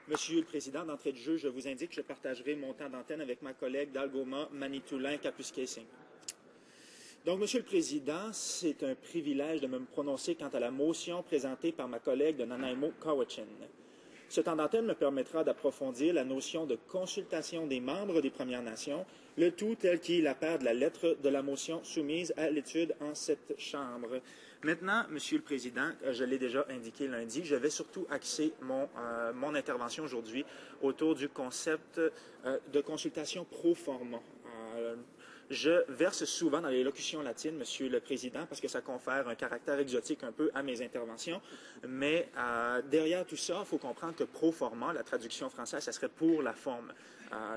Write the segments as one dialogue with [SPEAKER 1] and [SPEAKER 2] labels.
[SPEAKER 1] Monsieur le Président, d'entrée de jeu, je vous indique que je partagerai mon temps d'antenne avec ma collègue d'Algoma, Manitoulin, Kapuskasing. Donc, Monsieur le Président, c'est un privilège de me prononcer quant à la motion présentée par ma collègue de Nanaimo, Cowichan. Ce temps d'antenne me permettra d'approfondir la notion de consultation des membres des Premières Nations, le tout tel qu'il apparaît de la lettre de la motion soumise à l'étude en cette Chambre. Maintenant, Monsieur le Président, je l'ai déjà indiqué lundi, je vais surtout axer mon intervention aujourd'hui autour du concept de consultation pro forma. Je verse souvent dans les locutions latines, Monsieur le Président, parce que ça confère un caractère exotique un peu à mes interventions. Mais derrière tout ça, il faut comprendre que pro forma, la traduction française, ça serait pour la forme.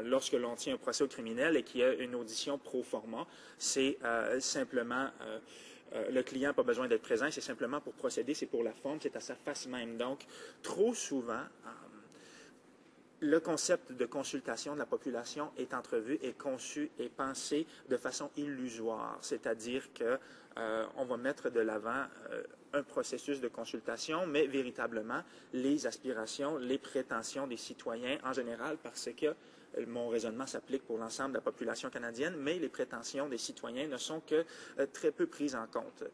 [SPEAKER 1] Lorsque l'on tient un procès au criminel et qu'il y a une audition pro forma, c'est simplement le client n'a pas besoin d'être présent, c'est simplement pour procéder, c'est pour la forme, c'est à sa face même. Donc, trop souvent, le concept de consultation de la population est entrevu, est conçu et pensé de façon illusoire, c'est-à-dire qu'on va mettre de l'avant un processus de consultation, mais véritablement les aspirations, les prétentions des citoyens en général, parce que mon raisonnement s'applique pour l'ensemble de la population canadienne, mais les prétentions des citoyens ne sont que très peu prises en compte.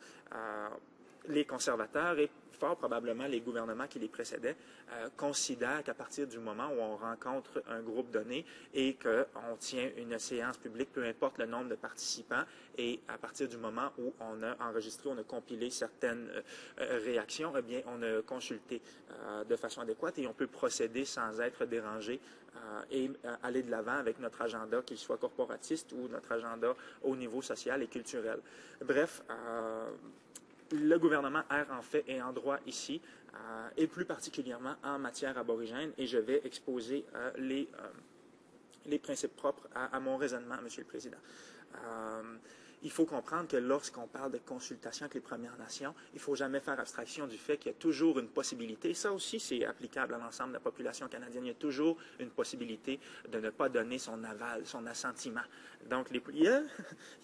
[SPEAKER 1] Les conservateurs et fort probablement les gouvernements qui les précédaient considèrent qu'à partir du moment où on rencontre un groupe donné et qu'on tient une séance publique, peu importe le nombre de participants, et à partir du moment où on a enregistré, on a compilé certaines réactions, eh bien, on a consulté de façon adéquate et on peut procéder sans être dérangé et aller de l'avant avec notre agenda, qu'il soit corporatiste ou notre agenda au niveau social et culturel. Bref, le gouvernement erre en fait et en droit ici, et plus particulièrement en matière aborigène, et je vais exposer les principes propres à mon raisonnement, Monsieur le Président. Il faut comprendre que lorsqu'on parle de consultation avec les Premières Nations, il ne faut jamais faire abstraction du fait qu'il y a toujours une possibilité, ça aussi c'est applicable à l'ensemble de la population canadienne, il y a toujours une possibilité de ne pas donner son aval, son assentiment. Donc, il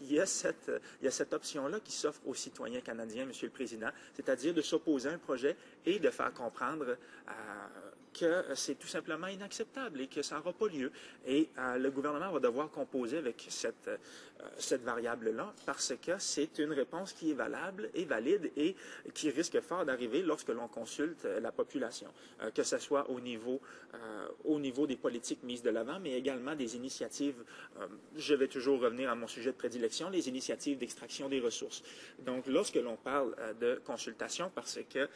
[SPEAKER 1] y a cette option-là qui s'offre aux citoyens canadiens, Monsieur le Président, c'est-à-dire de s'opposer à un projet et de faire comprendre que c'est tout simplement inacceptable et que ça n'aura pas lieu. Et le gouvernement va devoir composer avec cette variable-là parce que c'est une réponse qui est valable et valide et qui risque fort d'arriver lorsque l'on consulte la population, que ce soit au niveau des politiques mises de l'avant, mais également des initiatives, je vais toujours revenir à mon sujet de prédilection, les initiatives d'extraction des ressources. Donc, lorsque l'on parle de consultation, parce que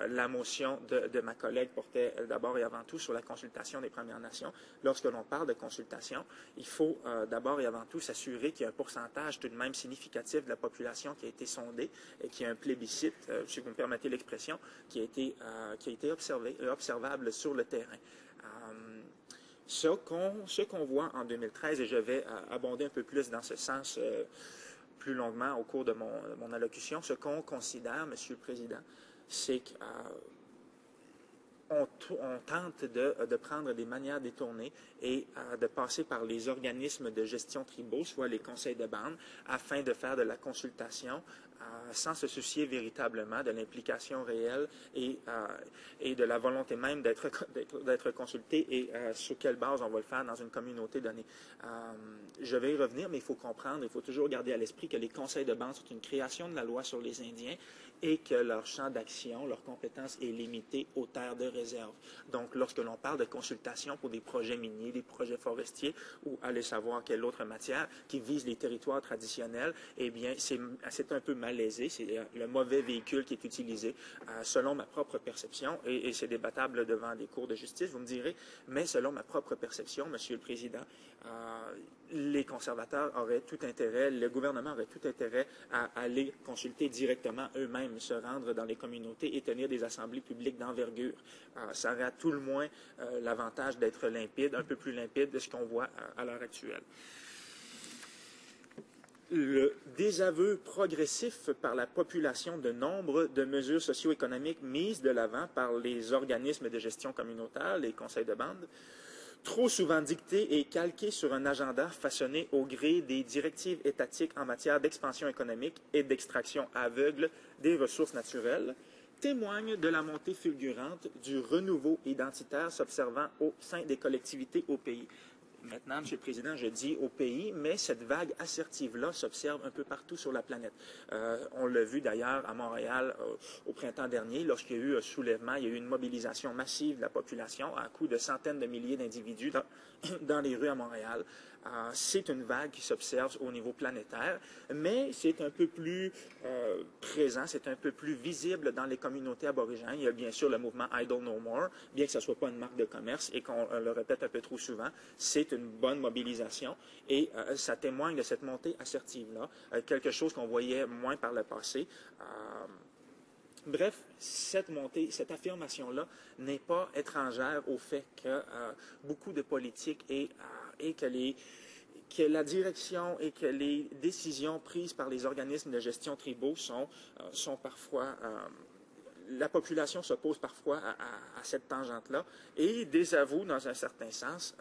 [SPEAKER 1] la motion de ma collègue portait d'abord et avant tout sur la consultation des Premières Nations, lorsque l'on parle de consultation, il faut d'abord et avant tout s'assurer qu'il y a un pourcentage tout de même significatif de la population qui a été sondée et qui a un plébiscite, si vous me permettez l'expression, qui a été observable sur le terrain. Ce qu'on voit en 2013, et je vais abonder un peu plus dans ce sens plus longuement au cours de mon allocution, ce qu'on considère, Monsieur le Président, c'est qu'on tente de prendre des manières détournées et de passer par les organismes de gestion tribaux, soit les conseils de bande, afin de faire de la consultation sans se soucier véritablement de l'implication réelle et de la volonté même d'être consulté et sur quelle base on va le faire dans une communauté donnée. Je vais y revenir, mais il faut comprendre, il faut toujours garder à l'esprit que les conseils de bande sont une création de la loi sur les Indiens et que leur champ d'action, leur compétence est limitée aux terres de réserve. Donc, lorsque l'on parle de consultation pour des projets miniers, des projets forestiers ou aller savoir quelle autre matière qui vise les territoires traditionnels, eh bien, c'est un peu malaisé, c'est le mauvais véhicule qui est utilisé selon ma propre perception, et c'est débattable devant des cours de justice, vous me direz, mais selon ma propre perception, Monsieur le Président, les conservateurs auraient tout intérêt, le gouvernement aurait tout intérêt à aller consulter directement eux-mêmes, se rendre dans les communautés et tenir des assemblées publiques d'envergure. Ça aurait à tout le moins l'avantage d'être limpide, un peu plus limpide de ce qu'on voit à l'heure actuelle. Le désaveu progressif par la population de nombre de mesures socio-économiques mises de l'avant par les organismes de gestion communautaire, les conseils de bande, trop souvent dicté et calqué sur un agenda façonné au gré des directives étatiques en matière d'expansion économique et d'extraction aveugle des ressources naturelles, témoigne de la montée fulgurante du renouveau identitaire s'observant au sein des collectivités au pays. Maintenant, M. le Président, je dis au pays, mais cette vague assertive-là s'observe un peu partout sur la planète. On l'a vu d'ailleurs à Montréal au printemps dernier, lorsqu'il y a eu un soulèvement, il y a eu une mobilisation massive de la population à coup de centaines de milliers d'individus dans les rues à Montréal. C'est une vague qui s'observe au niveau planétaire, mais c'est un peu plus présent, c'est un peu plus visible dans les communautés aborigènes. Il y a bien sûr le mouvement Idle No More, bien que ce ne soit pas une marque de commerce et qu'on le répète un peu trop souvent, c'est une bonne mobilisation et ça témoigne de cette montée assertive-là, quelque chose qu'on voyait moins par le passé. Bref, cette montée, cette affirmation-là n'est pas étrangère au fait que beaucoup de politiques et que la direction et que les décisions prises par les organismes de gestion tribaux sont parfois la population s'oppose parfois à cette tangente-là et désavoue, dans un certain sens,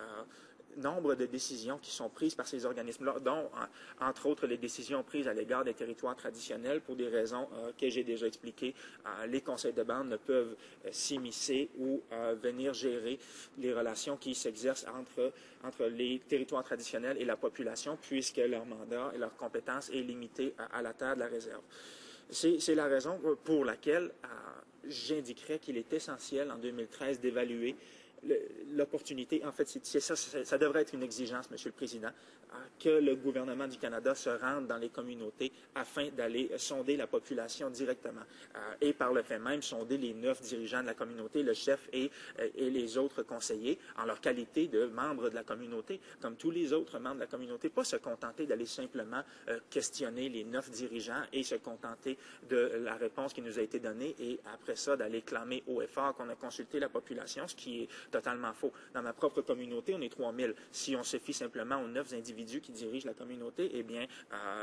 [SPEAKER 1] nombre de décisions qui sont prises par ces organismes-là, dont, entre autres, les décisions prises à l'égard des territoires traditionnels pour des raisons que j'ai déjà expliquées. Les conseils de bande ne peuvent s'immiscer ou venir gérer les relations qui s'exercent entre les territoires traditionnels et la population, puisque leur mandat et leur compétence est limitée à la terre de la réserve. C'est la raison pour laquelle j'indiquerais qu'il est essentiel en 2013 d'évaluer l'opportunité. En fait, ça devrait être une exigence, Monsieur le Président, que le gouvernement du Canada se rende dans les communautés afin d'aller sonder la population directement et par le fait même sonder les 9 dirigeants de la communauté, le chef et les autres conseillers en leur qualité de membres de la communauté, comme tous les autres membres de la communauté, pas se contenter d'aller simplement questionner les 9 dirigeants et se contenter de la réponse qui nous a été donnée et après ça d'aller clamer haut et fort qu'on a consulté la population, ce qui est totalement faux. Dans ma propre communauté, on est 3000. Si on se fie simplement aux 9 individus qui dirigent la communauté, eh bien,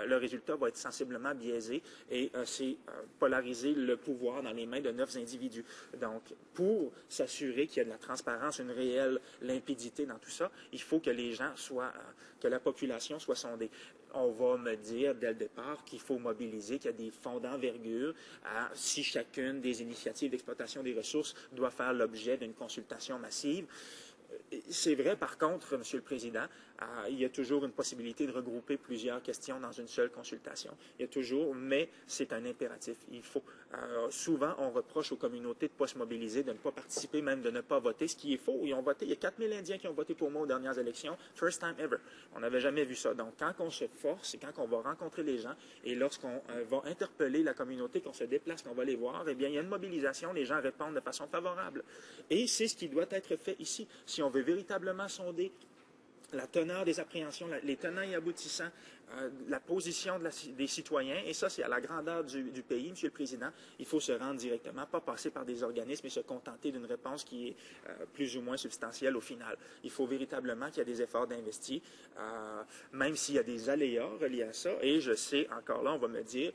[SPEAKER 1] le résultat va être sensiblement biaisé et c'est polariser le pouvoir dans les mains de 9 individus. Donc, pour s'assurer qu'il y a de la transparence, une réelle limpidité dans tout ça, il faut que les gens que la population soit sondée. On va me dire dès le départ qu'il faut mobiliser, qu'il y a des fonds d'envergure si chacune des initiatives d'exploitation des ressources doit faire l'objet d'une consultation massive. C'est vrai, par contre, Monsieur le Président, il y a toujours une possibilité de regrouper plusieurs questions dans une seule consultation. Il y a toujours, mais c'est un impératif. Il faut. Souvent, on reproche aux communautés de ne pas se mobiliser, de ne pas participer, même de ne pas voter, ce qui est faux. Ils ont voté. Il y a 4000 Indiens qui ont voté pour moi aux dernières élections. First time ever. On n'avait jamais vu ça. Donc, quand on se force et quand on va rencontrer les gens et lorsqu'on va interpeller la communauté, qu'on se déplace, qu'on va les voir, eh bien, il y a une mobilisation. Les gens répondent de façon favorable. Et c'est ce qui doit être fait ici. Si on veut véritablement sonder la teneur des appréhensions, les tenants et aboutissants, la position des citoyens, et ça, c'est à la grandeur du pays, Monsieur le Président. Il faut se rendre directement, pas passer par des organismes et se contenter d'une réponse qui est plus ou moins substantielle au final. Il faut véritablement qu'il y ait des efforts d'investis, même s'il y a des aléas reliés à ça. Et je sais, encore là, on va me dire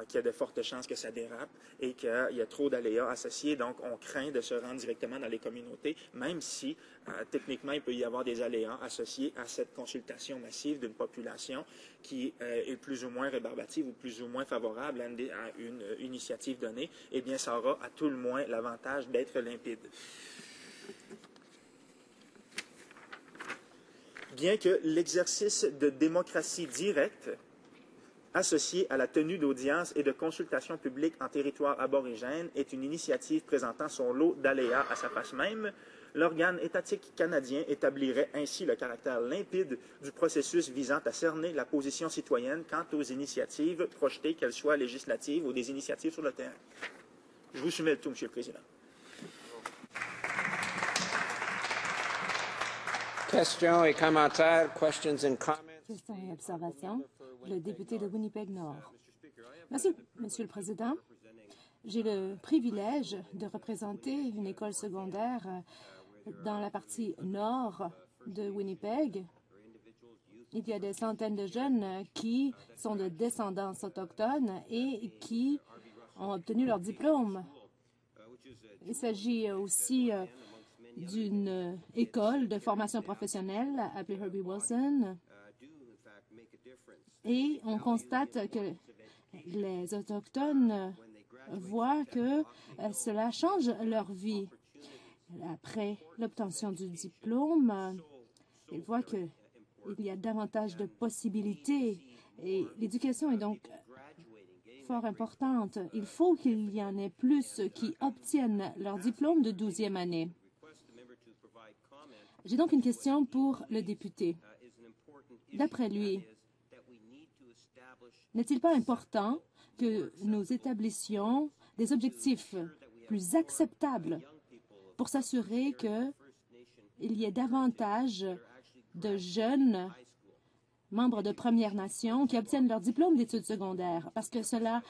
[SPEAKER 1] qu'il y a de fortes chances que ça dérape et qu'il y a trop d'aléas associés. Donc, on craint de se rendre directement dans les communautés, même si, techniquement, il peut y avoir des aléas associés à cette consultation massive d'une population qui est plus ou moins rébarbative ou plus ou moins favorable à une initiative donnée, eh bien, ça aura à tout le moins l'avantage d'être limpide. Bien que l'exercice de démocratie directe associé à la tenue d'audiences et de consultations publiques en territoire aborigène est une initiative présentant son lot d'aléas à sa face même, l'organe étatique canadien établirait ainsi le caractère limpide du processus visant à cerner la position citoyenne quant aux initiatives projetées, qu'elles soient législatives ou des initiatives sur le terrain. Je vous soumets le tout, Monsieur le Président.
[SPEAKER 2] Questions et commentaires, questions and comments.
[SPEAKER 3] Questions et observations. Le député de Winnipeg-Nord. Merci, Monsieur le Président. J'ai le privilège de représenter une école secondaire dans la partie nord de Winnipeg. Il y a des centaines de jeunes qui sont de descendance autochtone et qui ont obtenu leur diplôme. Il s'agit aussi d'une école de formation professionnelle appelée Herbie Wilson. Et on constate que les Autochtones voient que cela change leur vie. Après l'obtention du diplôme, ils voient qu'il y a davantage de possibilités et l'éducation est donc fort importante. Il faut qu'il y en ait plus qui obtiennent leur diplôme de 12e année. J'ai donc une question pour le député. D'après lui, n'est-il pas important que nous établissions des objectifs plus acceptables pour s'assurer qu'il y ait davantage de jeunes membres de Premières Nations qui obtiennent leur diplôme d'études secondaires, parce que cela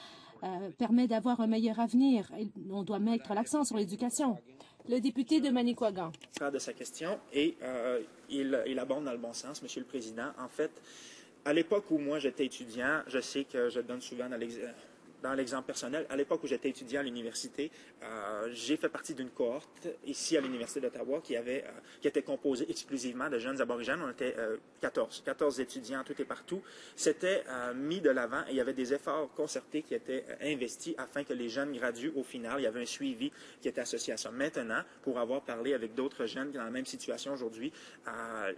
[SPEAKER 3] permet d'avoir un meilleur avenir. On doit mettre l'accent sur l'éducation. Le député de Manicouagan.
[SPEAKER 1] De sa question, et il abonde dans le bon sens, Monsieur le Président. En fait, à l'époque où moi j'étais étudiant, je sais que je donne souvent dans l'exemple personnel, à l'époque où j'étais étudiant à l'université, j'ai fait partie d'une cohorte ici à l'Université d'Ottawa qui était composée exclusivement de jeunes aborigènes. On était 14 étudiants tout et partout. C'était mis de l'avant et il y avait des efforts concertés qui étaient investis afin que les jeunes graduent au final. Il y avait un suivi qui était associé à ça. Maintenant, pour avoir parlé avec d'autres jeunes dans la même situation aujourd'hui,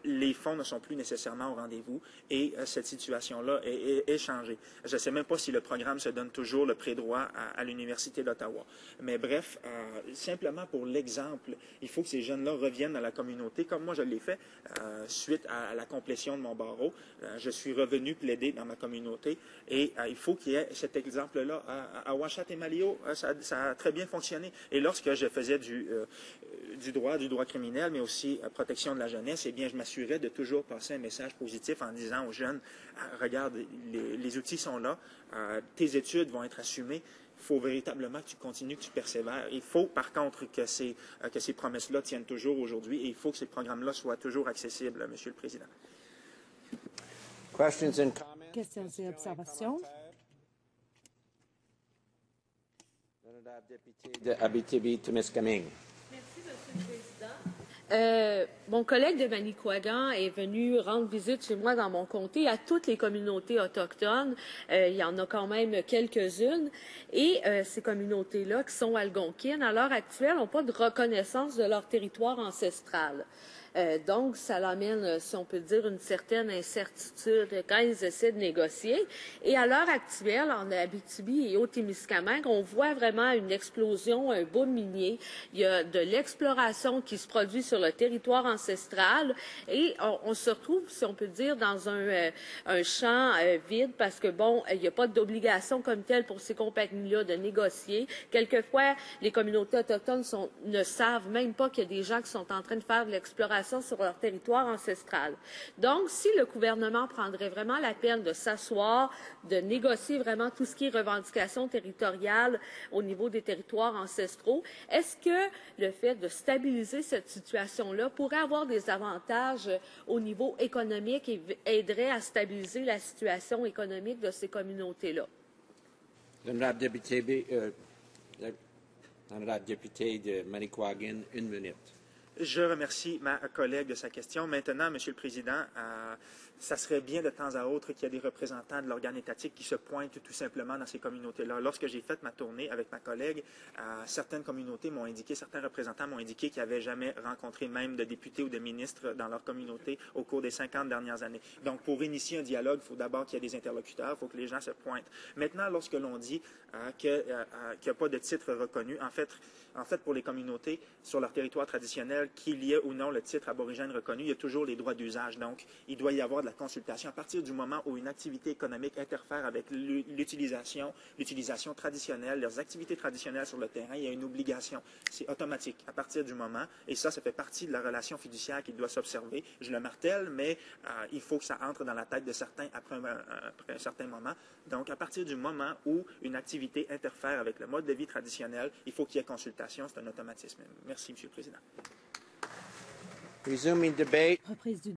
[SPEAKER 1] les fonds ne sont plus nécessairement au rendez-vous et cette situation-là est changée. Je ne sais même pas si le programme se donne toujours le pré-droit à l'Université d'Ottawa. Mais bref, simplement pour l'exemple, il faut que ces jeunes-là reviennent dans la communauté, comme moi je l'ai fait suite à la complétion de mon barreau. Je suis revenu plaider dans ma communauté et il faut qu'il y ait cet exemple-là. À Ouachat et Malio, ça a très bien fonctionné. Et lorsque je faisais du droit criminel, mais aussi protection de la jeunesse, eh bien, je m'assurais de toujours passer un message positif en disant aux jeunes, regarde, les outils sont là, tes études vont être assumées, il faut véritablement que tu continues, que tu persévères. Il faut, par contre, que ces promesses-là tiennent toujours aujourd'hui et il faut que ces programmes-là soient toujours accessibles, Monsieur le Président.
[SPEAKER 3] Questions et observations?
[SPEAKER 2] Député de Abitibi-Témiscamingue.
[SPEAKER 4] Merci, Monsieur le Président. Mon collègue de Manicouagan est venu rendre visite chez moi dans mon comté à toutes les communautés autochtones. Il y en a quand même quelques-unes. Et ces communautés-là, qui sont algonquines, à l'heure actuelle, n'ont pas de reconnaissance de leur territoire ancestral. Donc, ça l'amène, si on peut dire, une certaine incertitude quand ils essaient de négocier. Et à l'heure actuelle, en Abitibi et au Témiscamingue, on voit vraiment une explosion, un boom minier. Il y a de l'exploration qui se produit sur le territoire ancestral et on se retrouve, si on peut dire, dans un champ vide parce que, bon, il n'y a pas d'obligation comme telle pour ces compagnies-là de négocier. Quelquefois, les communautés autochtones ne savent même pas qu'il y a des gens qui sont en train de faire de l'exploration sur leur territoire ancestral. Donc, si le gouvernement prendrait vraiment la peine de s'asseoir, de négocier vraiment tout ce qui est revendication territoriale au niveau des territoires ancestraux, est-ce que le fait de stabiliser cette situation-là pourrait avoir des avantages au niveau économique et aiderait à stabiliser la situation économique de ces communautés-là?
[SPEAKER 2] Honorable député de Manicouagan, 1 minute.
[SPEAKER 1] Je remercie ma collègue de sa question. Maintenant, Monsieur le Président, ça serait bien de temps à autre qu'il y ait des représentants de l'organe étatique qui se pointent tout simplement dans ces communautés-là. Lorsque j'ai fait ma tournée avec ma collègue, certaines communautés m'ont indiqué, certains représentants m'ont indiqué qu'ils n'avaient jamais rencontré même de députés ou de ministres dans leur communauté au cours des 50 dernières années. Donc, pour initier un dialogue, il faut d'abord qu'il y ait des interlocuteurs, il faut que les gens se pointent. Maintenant, lorsque l'on dit qu'il n'y a pas de titre reconnu, en fait, pour les communautés sur leur territoire traditionnel, qu'il y ait ou non le titre aborigène reconnu, il y a toujours les droits d'usage. Donc, il doit y avoir de la consultation. À partir du moment où une activité économique interfère avec l'utilisation traditionnelle, leurs activités traditionnelles sur le terrain, il y a une obligation. C'est automatique. À partir du moment, et ça fait partie de la relation fiduciaire qui doit s'observer. Je le martèle, mais il faut que ça entre dans la tête de certains après un certain moment. Donc, à partir du moment où une activité interfère avec le mode de vie traditionnel, il faut qu'il y ait consultation. C'est un automatisme. Merci, Monsieur le Président.
[SPEAKER 2] Resuming debate.
[SPEAKER 3] Reprise du